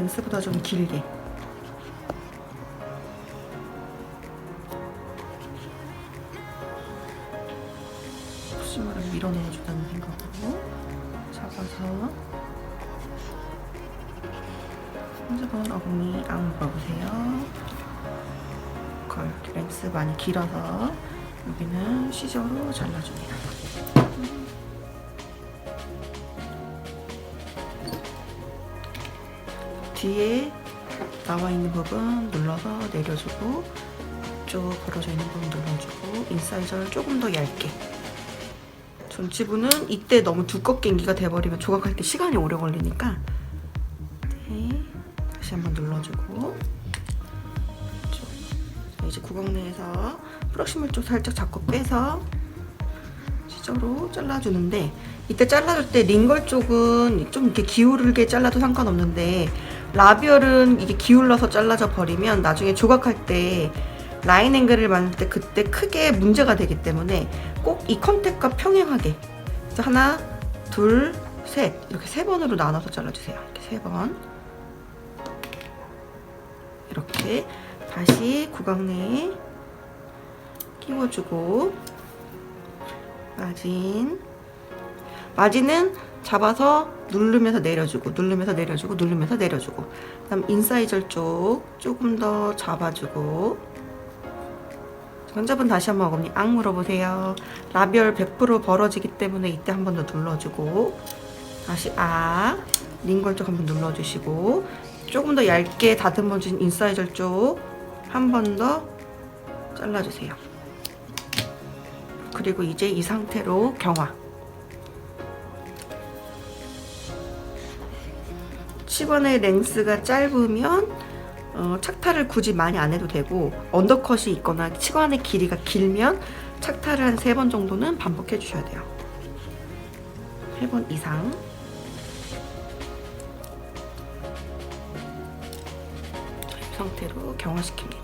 랭스보다 좀 길게. 푸시마를 밀어 넣어주다는 생각으로 잡아서 손잡은 어금니 앙 물어보세요. 이렇게 랭스 많이 길어서 여기는 시저로 잘라줍니다. 뒤에 나와 있는 부분 눌러서 내려주고 쭉 벌어져 있는 부분 눌러주고 인사이저를 조금 더 얇게. 전치부는 이때 너무 두껍게 인기가 돼버리면 조각할 때 시간이 오래 걸리니까 네, 다시 한번 눌러주고 이제 구멍 내에서 프럭시물 쪽 살짝 잡고 빼서 시저로 잘라주는데 이때 잘라줄 때 링걸 쪽은 좀 이렇게 기울게 잘라도 상관없는데 라비얼은 이게 기울러서 잘라져 버리면 나중에 조각할 때 라인 앵글을 만들 때 그때 크게 문제가 되기 때문에 꼭 이 컨택과 평행하게 하나, 둘, 셋 이렇게 세 번으로 나눠서 잘라주세요. 이렇게 세 번 이렇게 다시 구강 내에 끼워주고 마진은 잡아서 누르면서 내려주고 누르면서 내려주고 누르면서 내려주고 그다음 인사이저 쪽 조금 더 잡아주고 손잡은 다시 한번 어금니 앙 물어보세요. 라비얼 100% 벌어지기 때문에 이때 한 번 더 눌러주고 다시 링걸 쪽 한번 눌러주시고 조금 더 얇게 다듬어진 인사이저 쪽 한 번 더 잘라주세요. 그리고 이제 이 상태로 경화. 치관의 랭스가 짧으면 착탈을 굳이 많이 안 해도 되고 언더컷이 있거나 치관의 길이가 길면 착탈을 한 3번 정도는 반복해 주셔야 돼요. 3번 이상. 이 상태로 경화시킵니다.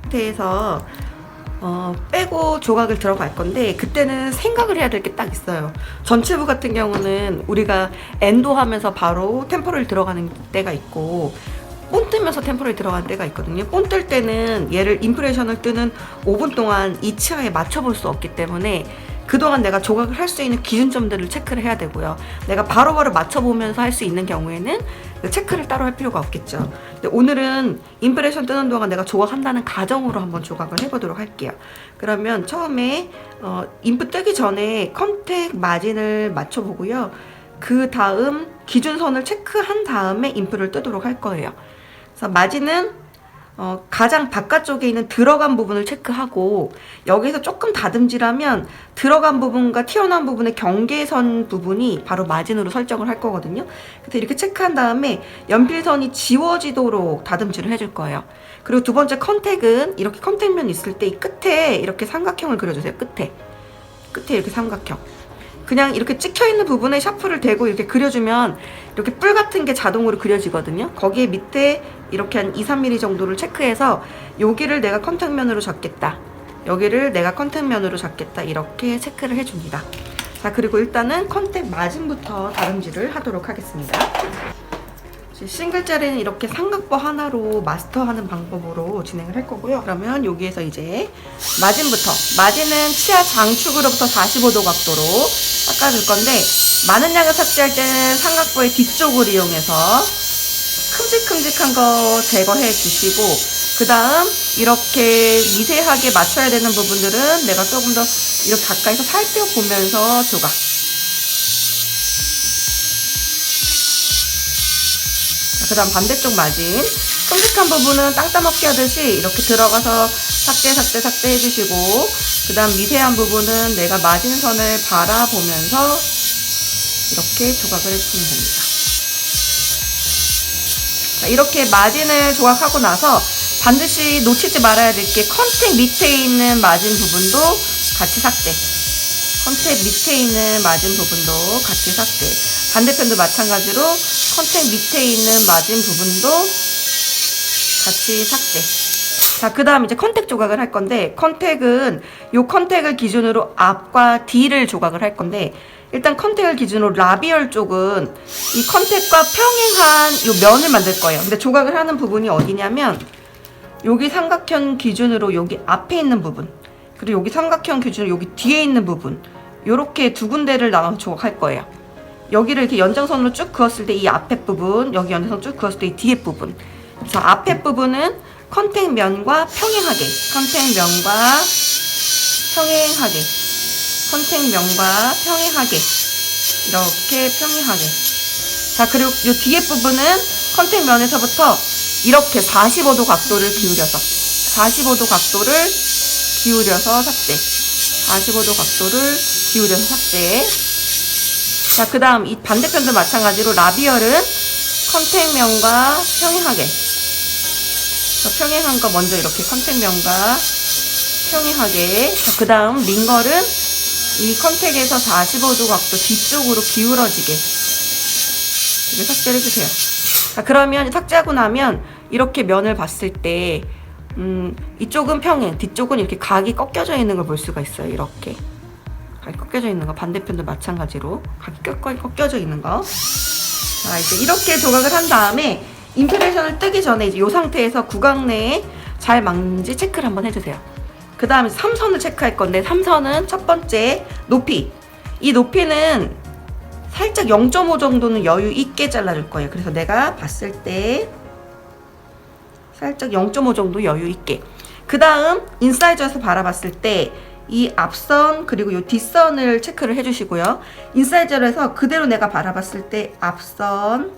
상태에서 빼고 조각을 들어갈 건데 그때는 생각을 해야 될 게 딱 있어요. 전체부 같은 경우는 우리가 엔도 하면서 바로 템포럴 들어가는 때가 있고 본 뜨면서 템포럴 들어가는 때가 있거든요. 본 뜰 때는 얘를 임프레션을 뜨는 5분 동안 이 치아에 맞춰볼 수 없기 때문에 그동안 내가 조각을 할 수 있는 기준점들을 체크를 해야 되고요. 내가 바로바로 맞춰보면서 할 수 있는 경우에는 체크를 따로 할 필요가 없겠죠. 근데 오늘은 임프레션 뜨는 동안 내가 조각한다는 가정으로 한번 조각을 해보도록 할게요. 그러면 처음에 인프 뜨기 전에 컨택 마진을 맞춰보고요. 그 다음 기준선을 체크한 다음에 인프를 뜨도록 할 거예요. 그래서 마진은 가장 바깥쪽에 있는 들어간 부분을 체크하고 여기서 조금 다듬질하면 들어간 부분과 튀어나온 부분의 경계선 부분이 바로 마진으로 설정을 할 거거든요. 그래서 이렇게 체크한 다음에 연필선이 지워지도록 다듬질을 해줄 거예요. 그리고 두 번째 컨택은 이렇게 컨택면 있을 때 이 끝에 이렇게 삼각형을 그려주세요. 끝에 이렇게 삼각형. 그냥 이렇게 찍혀있는 부분에 샤프를 대고 이렇게 그려주면 이렇게 뿔 같은 게 자동으로 그려지거든요. 거기에 밑에 이렇게 한 2-3mm 정도를 체크해서 여기를 내가 컨택면으로 잡겠다. 여기를 내가 컨택면으로 잡겠다. 이렇게 체크를 해줍니다. 자, 그리고 일단은 컨택 마진부터 다듬질을 하도록 하겠습니다. 싱글자리는 이렇게 삼각버 하나로 마스터하는 방법으로 진행을 할 거고요. 그러면 여기에서 이제 마진은 치아 장축으로부터 45도 각도로 깎아줄 건데 많은 양을 삭제할 때는 삼각버의 뒤쪽을 이용해서 큼직큼직한 거 제거해 주시고 그 다음 이렇게 미세하게 맞춰야 되는 부분들은 내가 조금 더 이렇게 가까이서 살펴보면서 조각. 그 다음 반대쪽 마진 큼직한 부분은 땅 따먹기 하듯이 이렇게 들어가서 삭제 해주시고 그 다음 미세한 부분은 내가 마진선을 바라보면서 이렇게 조각을 해주시면 됩니다. 자, 이렇게 마진을 조각하고 나서 반드시 놓치지 말아야 될 게 컨택 밑에 있는 마진 부분도 같이 삭제. 컨택 밑에 있는 마진 부분도 같이 삭제. 반대편도 마찬가지로 컨택 밑에 있는 마진 부분도 같이 삭제. 자, 그 다음 이제 컨택 조각을 할 건데, 컨택은 요 컨택을 기준으로 앞과 뒤를 조각을 할 건데, 일단 컨택을 기준으로 라비얼 쪽은 이 컨택과 평행한 요 면을 만들 거예요. 근데 조각을 하는 부분이 어디냐면 여기 삼각형 기준으로 여기 앞에 있는 부분, 그리고 여기 삼각형 기준으로 여기 뒤에 있는 부분, 요렇게 두 군데를 나눠서 조각할 거예요. 여기를 이렇게 연장선으로 쭉 그었을 때 이 앞에 부분, 여기 연장선 쭉 그었을 때 이 뒤에 부분. 그래서 앞에 부분은 컨택 면과 평행하게, 컨택 면과 평행하게, 컨택 면과 평행하게, 이렇게 평행하게. 자, 그리고 이 뒤에 부분은 컨택 면에서부터 이렇게 45도 각도를 기울여서, 45도 각도를 기울여서 삭제. 45도 각도를 기울여서 삭제. 자, 그 다음 이 반대편도 마찬가지로 라비얼은 컨택 면과 평행하게. 평행한 거 먼저 이렇게 컨택 면과 평행하게. 자, 그 다음 링걸은 이 컨택에서 45도 각도 뒤쪽으로 기울어지게 이렇게 삭제를 해주세요. 자, 그러면 삭제하고 나면 이렇게 면을 봤을 때 이쪽은 평행, 뒤쪽은 이렇게 각이 꺾여져 있는 걸 볼 수가 있어요. 이렇게 각이 꺾여져 있는 거, 반대편도 마찬가지로 각이 꺾여져 있는 거. 자, 이제 이렇게 조각을 한 다음에 임프레션을 뜨기 전에 이제 이 상태에서 구강 내에 잘 맞는지 체크를 한번 해주세요. 그 다음에 3선을 체크할 건데, 3선은 첫 번째 높이. 이 높이는 살짝 0.5 정도는 여유 있게 잘라줄 거예요. 그래서 내가 봤을 때 살짝 0.5 정도 여유 있게. 그 다음 인사이저에서 바라봤을 때 이 앞선 그리고 이 뒷선을 체크를 해주시고요. 인사이저에서 그대로 내가 바라봤을 때 앞선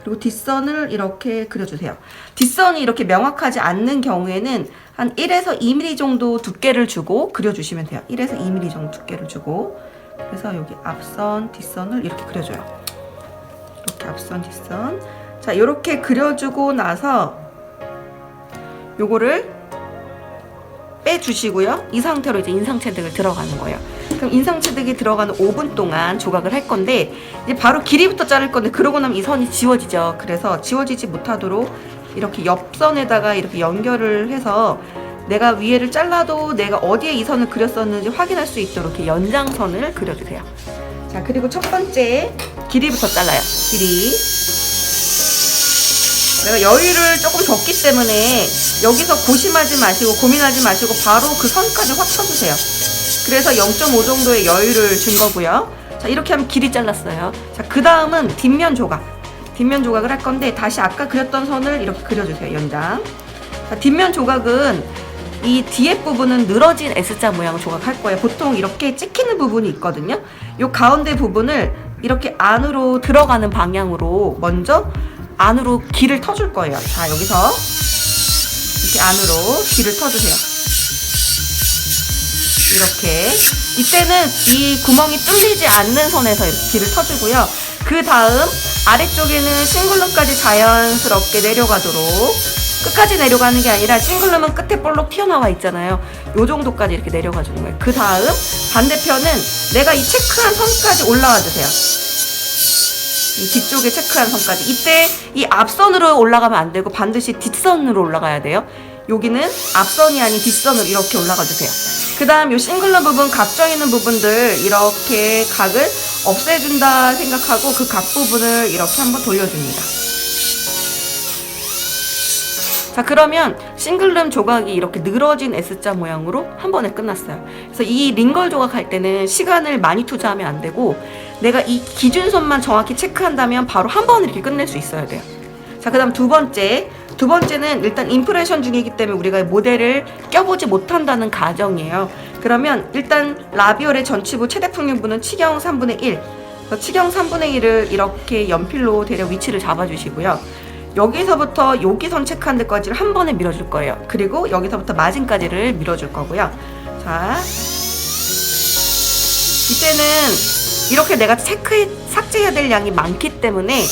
그리고 뒷선을 이렇게 그려주세요. 뒷선이 이렇게 명확하지 않는 경우에는 한 1에서 2mm 정도 두께를 주고 그려주시면 돼요. 1에서 2mm 정도 두께를 주고. 그래서 여기 앞선, 뒷선을 이렇게 그려줘요. 이렇게 앞선, 뒷선. 자, 이렇게 그려주고 나서 요거를 빼주시고요. 이 상태로 이제 인상체득을 들어가는 거예요. 그럼 인상체득이 들어가는 5분 동안 조각을 할 건데, 이제 바로 길이부터 자를 건데, 그러고 나면 이 선이 지워지죠. 그래서 지워지지 못하도록 이렇게 옆선에다가 이렇게 연결을 해서 내가 위에를 잘라도 내가 어디에 이 선을 그렸었는지 확인할 수 있도록 이렇게 연장선을 그려주세요. 자, 그리고 첫 번째 길이부터 잘라요. 길이. 내가 여유를 조금 줬기 때문에 여기서 고심하지 마시고 고민하지 마시고 바로 그 선까지 확 쳐주세요. 그래서 0.5 정도의 여유를 준 거고요. 자, 이렇게 하면 길이 잘랐어요. 자, 그 다음은 뒷면 조각. 뒷면 조각을 할 건데, 다시 아까 그렸던 선을 이렇게 그려주세요. 연장. 자, 뒷면 조각은 이 뒤에 부분은 늘어진 S자 모양 조각할 거예요. 보통 이렇게 찍히는 부분이 있거든요. 이 가운데 부분을 이렇게 안으로 들어가는 방향으로 먼저 안으로 길을 터줄 거예요. 자, 여기서 이렇게 안으로 길을 터주세요. 이렇게. 이때는 이 구멍이 뚫리지 않는 선에서 이렇게 길을 터주고요. 그 다음 아래쪽에는 싱글룸까지 자연스럽게 내려가도록, 끝까지 내려가는 게 아니라 싱글룸은 끝에 볼록 튀어나와 있잖아요. 요 정도까지 이렇게 내려가 주는 거예요. 그 다음 반대편은 내가 이 체크한 선까지 올라와 주세요. 이 뒤쪽에 체크한 선까지. 이때 이 앞선으로 올라가면 안 되고 반드시 뒷선으로 올라가야 돼요. 여기는 앞선이 아닌 뒷선으로 이렇게 올라가 주세요. 그 다음 요 싱글룸 부분, 각져 있는 부분들 이렇게 각을 없애준다 생각하고 그 각 부분을 이렇게 한번 돌려줍니다. 자, 그러면 싱글룸 조각이 이렇게 늘어진 S자 모양으로 한 번에 끝났어요. 그래서 이 링걸 조각할 때는 시간을 많이 투자하면 안 되고, 내가 이 기준선만 정확히 체크한다면 바로 한 번에 이렇게 끝낼 수 있어야 돼요. 자, 그 다음 두 번째는 일단 임프레션 중이기 때문에 우리가 모델을 껴보지 못한다는 가정이에요. 그러면 일단 라비올의 전치부 최대 풍륜부는 치경 3분의 1. 치경 3분의 1을 이렇게 연필로 대략 위치를 잡아주시고요. 여기서부터 여기 선 체크한 데까지를 한 번에 밀어줄 거예요. 그리고 여기서부터 마진까지를 밀어줄 거고요. 자, 이때는 이렇게 내가 삭제해야 될 양이 많기 때문에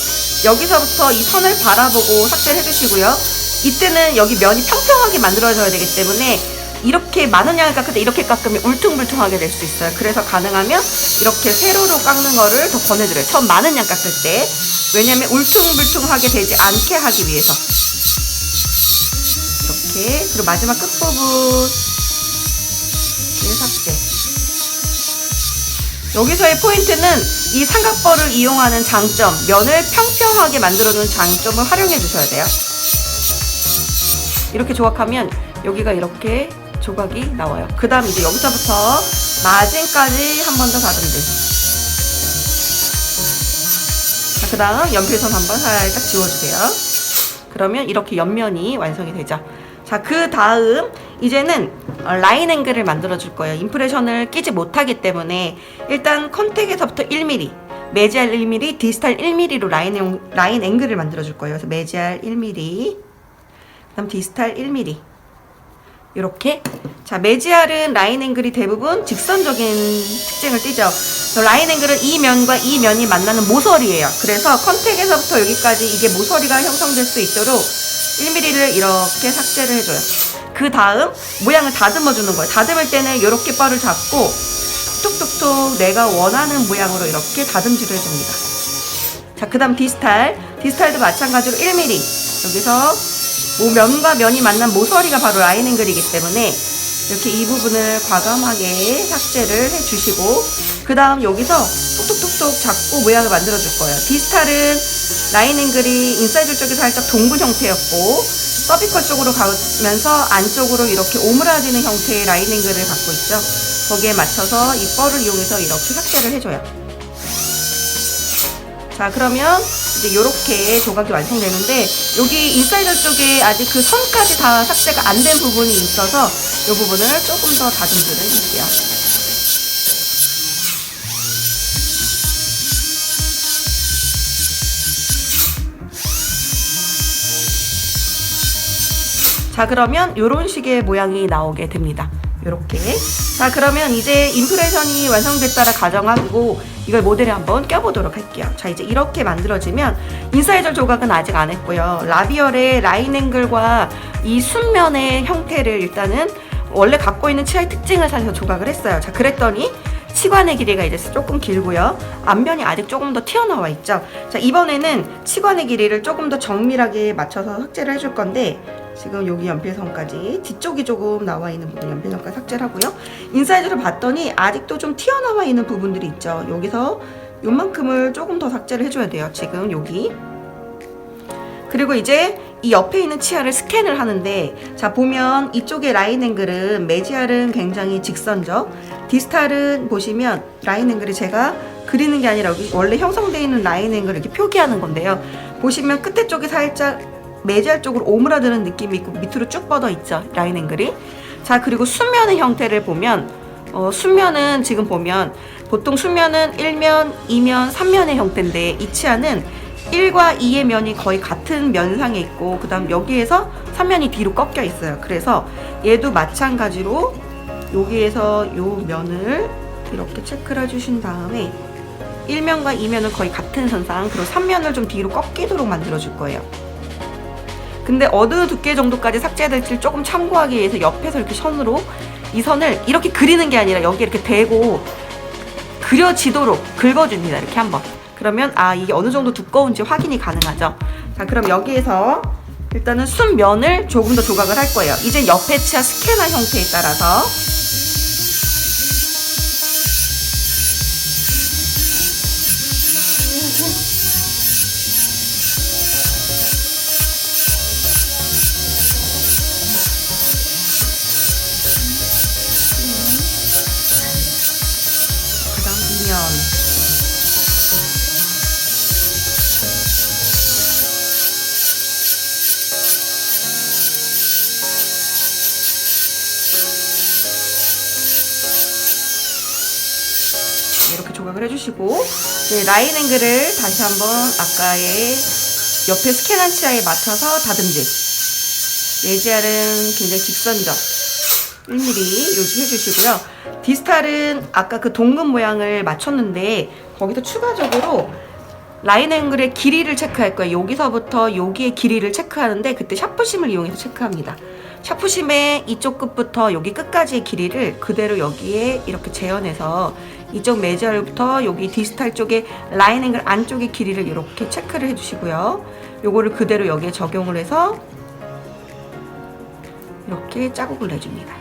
여기서부터 이 선을 바라보고 삭제를 해주시고요. 이때는 여기 면이 평평하게 만들어져야 되기 때문에 이렇게 많은 양을 깎을 때 이렇게 깎으면 울퉁불퉁하게 될 수 있어요. 그래서 가능하면 이렇게 세로로 깎는 거를 더 권해드려요. 처음 많은 양 깎을 때. 왜냐면 울퉁불퉁하게 되지 않게 하기 위해서. 그리고 마지막 끝부분 삭제. 여기서의 포인트는 이 삼각벌을 이용하는 장점, 면을 평평하게 만들어주는 장점을 활용해 주셔야 돼요. 이렇게 조각하면 여기가 이렇게 조각이 나와요. 그 다음 이제 여기서부터 마진까지 한 번 더 다듬기. 자, 그 다음 연필선 한번 살짝 지워주세요. 그러면 이렇게 옆면이 완성이 되죠. 자, 그 다음 이제는 라인 앵글을 만들어 줄 거예요. 임프레션을 끼지 못하기 때문에 일단 컨택에서부터 1mm, 메지알 1mm, 디스탈 1mm로 라인 앵글을 만들어 줄 거예요. 그래서 메지알 1mm, 그다음 디스탈 1mm. 이렇게. 자, 메지알은 라인 앵글이 대부분 직선적인 특징을 띠죠. 라인 앵글은 이 면과 이 면이 만나는 모서리예요. 그래서 컨택에서부터 여기까지 이게 모서리가 형성될 수 있도록 1mm를 이렇게 삭제를 해줘요. 그 다음 모양을 다듬어 주는 거예요. 다듬을 때는 이렇게 뻘을 잡고 툭툭툭 내가 원하는 모양으로 이렇게 다듬질을 해줍니다. 자, 그 다음 디스탈도 마찬가지로 1mm. 여기서 면과 면이 만난 모서리가 바로 라인 앵글이기 때문에 이렇게 이 부분을 과감하게 삭제를 해주시고, 그 다음 여기서 톡톡톡톡 잡고 모양을 만들어 줄 거예요. 디스탈은 라인 앵글이 인사이드 쪽이 살짝 동굴 형태였고, 서비컬 쪽으로 가면서 안쪽으로 이렇게 오므라지는 형태의 라인 앵글을 갖고 있죠. 거기에 맞춰서 이 뻘을 이용해서 이렇게 삭제를 해줘요. 자, 그러면 이제 이렇게 조각이 완성되는데, 여기 인사이더 쪽에 아직 그 선까지 다 삭제가 안 된 부분이 있어서 이 부분을 조금 더 다듬질을 해줄게요. 자, 그러면 이런 식의 모양이 나오게 됩니다. 이렇게. 자, 그러면 이제 임프레션이 완성됐다라 가정하고 이걸 모델에 한번 껴보도록 할게요. 자, 이제 이렇게 만들어지면 인사이저 조각은 아직 안 했고요. 라비얼의 라인 앵글과 이 순면의 형태를 일단은 원래 갖고 있는 치아의 특징을 살려서 조각을 했어요. 자, 그랬더니 치관의 길이가 이제 조금 길고요. 앞면이 아직 조금 더 튀어나와 있죠. 자, 이번에는 치관의 길이를 조금 더 정밀하게 맞춰서 삭제를 해줄 건데, 지금 여기 연필선까지 뒤쪽이 조금 나와 있는 부분 연필선까지 삭제를 하고요. 인사이즈를 봤더니 아직도 좀 튀어나와 있는 부분들이 있죠. 여기서 요만큼을 조금 더 삭제를 해줘야 돼요. 지금 여기. 그리고 이제 이 옆에 있는 치아를 스캔을 하는데, 자, 보면 이쪽의 라인 앵글은 메지알은 굉장히 직선적, 디스탈은 보시면 라인 앵글이 제가 그리는 게 아니라 여기 원래 형성되어 있는 라인 앵글을 이렇게 표기하는 건데요. 보시면 끝에 쪽이 살짝 메지알 쪽으로 오므라드는 느낌이 있고 밑으로 쭉 뻗어 있죠, 라인 앵글이. 자, 그리고 순면의 형태를 보면 순면은 지금 보면 보통 순면은 1면, 2면, 3면의 형태인데, 이 치아는 1과 2의 면이 거의 같은 면상에 있고, 그 다음 여기에서 3면이 뒤로 꺾여 있어요. 그래서 얘도 마찬가지로 여기에서 요 면을 이렇게 체크를 해주신 다음에 1면과 2면은 거의 같은 선상, 그리고 3면을 좀 뒤로 꺾이도록 만들어 줄 거예요. 근데 어느 두께 정도까지 삭제될지 조금 참고하기 위해서 옆에서 이렇게 선으로 이 선을 이렇게 그리는 게 아니라 여기 이렇게 대고 그려지도록 긁어줍니다. 이렇게 한번. 그러면 이게 어느 정도 두꺼운지 확인이 가능하죠. 자, 그럼 여기에서 일단은 순면을 조금 더 조각을 할 거예요. 이제 옆에 치아 스캐너 형태에 따라서 이렇게 조각을 해주시고, 네, 라인 앵글을 다시 한번 아까의 옆에 스캔한 치아에 맞춰서 다듬질. 메지알은 굉장히 직선적 1mm 유지해주시고요. 디스탈은 아까 그 동근 모양을 맞췄는데 거기서 추가적으로 라인 앵글의 길이를 체크할 거예요. 여기서부터 여기의 길이를 체크하는데 그때 샤프심을 이용해서 체크합니다. 샤프심의 이쪽 끝부터 여기 끝까지의 길이를 그대로 여기에 이렇게 재현해서 이쪽 메지알부터 여기 디스탈 쪽에 라인 앵글 안쪽의 길이를 이렇게 체크를 해주시고요. 요거를 그대로 여기에 적용을 해서 이렇게 자국을 내줍니다.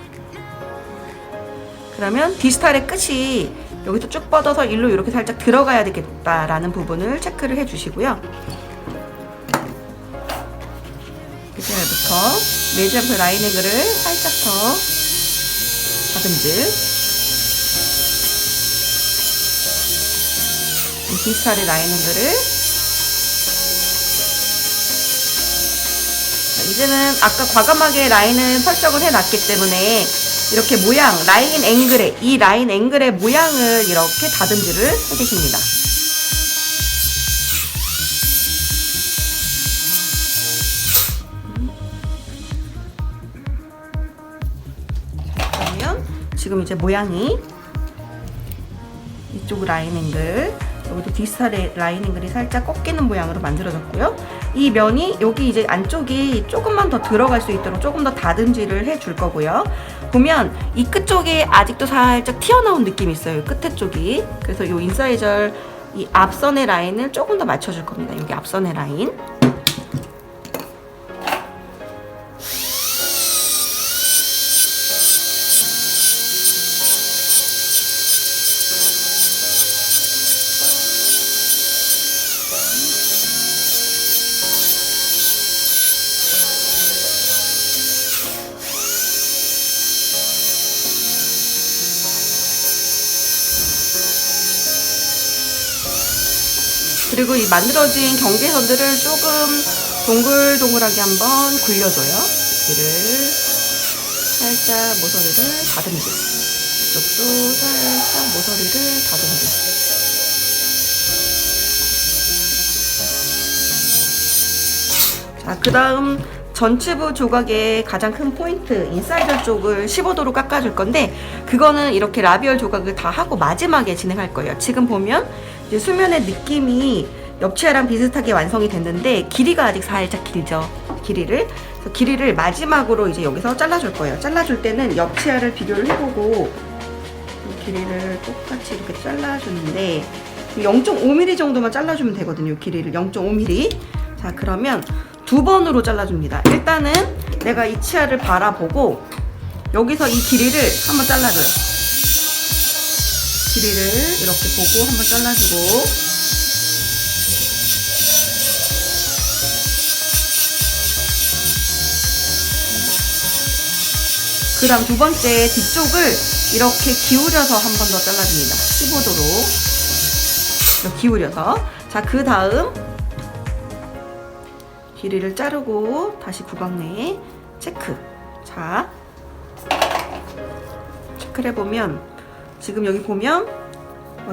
그러면 디스탈의 끝이 여기서 쭉 뻗어서 일로 이렇게 살짝 들어가야 되겠다라는 부분을 체크를 해주시고요. 이제부터 매주부터 라이닝을 살짝 더 다듬질. 디스탈의 라이닝을 이제는 아까 과감하게 라인을 설정을 해놨기 때문에 이렇게 모양, 이 라인 앵글의 모양을 이렇게 다듬질을 해주십니다. 그러면 지금 이제 모양이 이쪽 라인 앵글, 여기도 디스탈의 라인 앵글이 살짝 꺾이는 모양으로 만들어졌고요. 이 면이 여기 이제 안쪽이 조금만 더 들어갈 수 있도록 조금 더 다듬질을 해줄 거고요. 보면 이 끝쪽이 아직도 살짝 튀어나온 느낌이 있어요. 끝에 쪽이. 그래서 이 인사이저 이 앞선의 라인을 조금 더 맞춰줄 겁니다. 여기 앞선의 라인. 그리고 이 만들어진 경계선들을 조금 동글동글하게 한번 굴려줘요. 여기를 살짝 모서리를 다듬기. 이쪽도 살짝 모서리를 다듬기. 자, 그 다음 전치부 조각의 가장 큰 포인트, 인사이더 쪽을 15도로 깎아줄 건데, 그거는 이렇게 라비얼 조각을 다 하고 마지막에 진행할 거예요. 지금 보면 이제 수면의 느낌이 옆치아랑 비슷하게 완성이 됐는데, 길이가 아직 살짝 길죠. 길이를 마지막으로 이제 여기서 잘라줄 거예요. 잘라줄 때는 옆치아를 비교를 해보고, 길이를 똑같이 이렇게 잘라주는데, 0.5mm 정도만 잘라주면 되거든요. 길이를 0.5mm. 자, 그러면 두 번으로 잘라줍니다. 일단은 내가 이 치아를 바라보고 여기서 이 길이를 한번 잘라줘요. 길이를 이렇게 보고 한번 잘라주고, 그 다음 두 번째 뒤쪽을 이렇게 기울여서 한 번 더 잘라줍니다. 15도로 이렇게 기울여서. 자, 그 다음 길이를 자르고 다시 구강 내에 체크. 자, 체크를 해보면 지금 여기 보면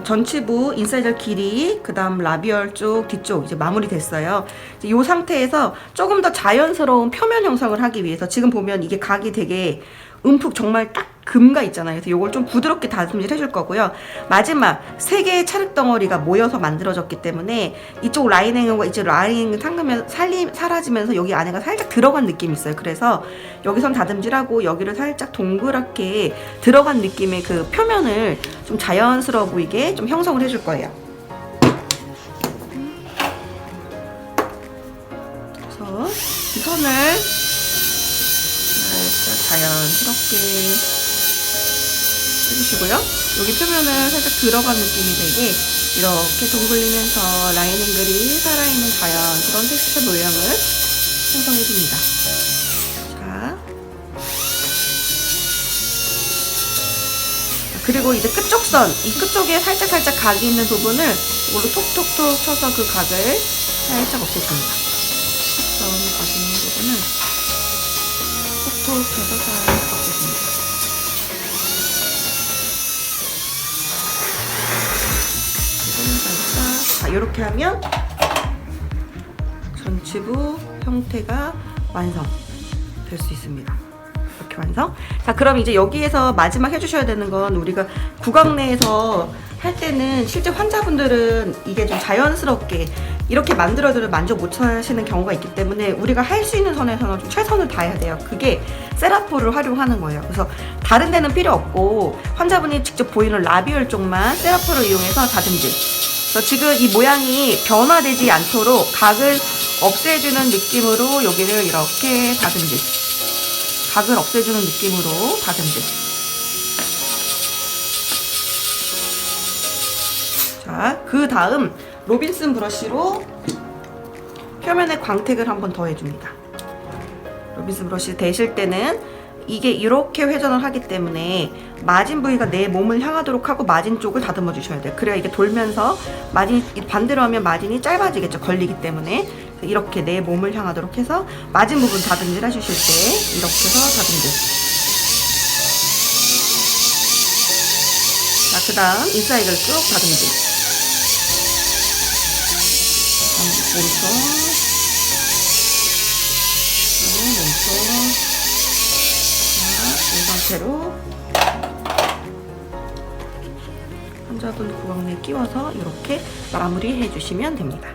전치부 인사이저 길이, 그 다음 라비얼 쪽 뒤쪽 이제 마무리 됐어요. 이제 이 상태에서 조금 더 자연스러운 표면 형성을 하기 위해서 지금 보면 이게 각이 되게 움푹 정말 딱 금가 있잖아요. 그래서 이걸 좀 부드럽게 다듬질 해줄 거고요. 마지막 세 개의 찰흙 덩어리가 모여서 만들어졌기 때문에 이쪽 라인행과 이쪽 라인행 사라지면서 여기 안에가 살짝 들어간 느낌이 있어요. 그래서 여기선 다듬질하고 여기를 살짝 동그랗게 들어간 느낌의 그 표면을 좀 자연스러워 보이게 좀 형성을 해줄 거예요. 그래서 이 선을 살짝 자연스럽게 해주시고요. 여기 표면을 살짝 들어간 느낌이 되게 이렇게 동글리면서 라인 앵글이 살아있는 자연스러운 텍스처 모양을 형성해줍니다. 자, 그리고 이제 끝쪽선, 이 끝쪽에 살짝 각이 있는 부분을 이걸로 톡톡톡 쳐서 그 각을 살짝 없애줍니다. 끝선 각 있는 부분을 톡톡 쳐서 살짝 없애줍니다. 자, 이렇게 하면 전치부 형태가 완성될 수 있습니다. 이렇게 완성. 자, 그럼 이제 여기에서 마지막 해주셔야 되는 건, 우리가 구강 내에서 할 때는 실제 환자분들은 이게 좀 자연스럽게 이렇게 만들어도 만족 못 하시는 경우가 있기 때문에 우리가 할 수 있는 선에서는 좀 최선을 다해야 돼요. 그게 세라포를 활용하는 거예요. 그래서 다른 데는 필요 없고 환자분이 직접 보이는 라비얼 쪽만 세라포를 이용해서 다듬질. 그래서 지금 이 모양이 변화되지 않도록 각을 없애주는 느낌으로 여기를 이렇게 다듬질 각을 없애주는 느낌으로 다듬듯. 자, 그 다음 로빈슨 브러쉬로 표면에 광택을 한번 더 해줍니다. 로빈슨 브러쉬 대실 때는 이게 이렇게 회전을 하기 때문에 마진 부위가 내 몸을 향하도록 하고 마진 쪽을 다듬어 주셔야 돼요. 그래야 이게 돌면서 마진이 반대로 하면 마진이 짧아지겠죠. 걸리기 때문에. 이렇게 내 몸을 향하도록 해서 마진 부분 다듬질 해주실 때 이렇게 해서 다듬듯. 자, 그 다음 인사이드를 쭉 다듬듯. 몸통, 몸통. 자, 이 상태로 환자분 구강 내에 끼워서 이렇게 마무리해 주시면 됩니다.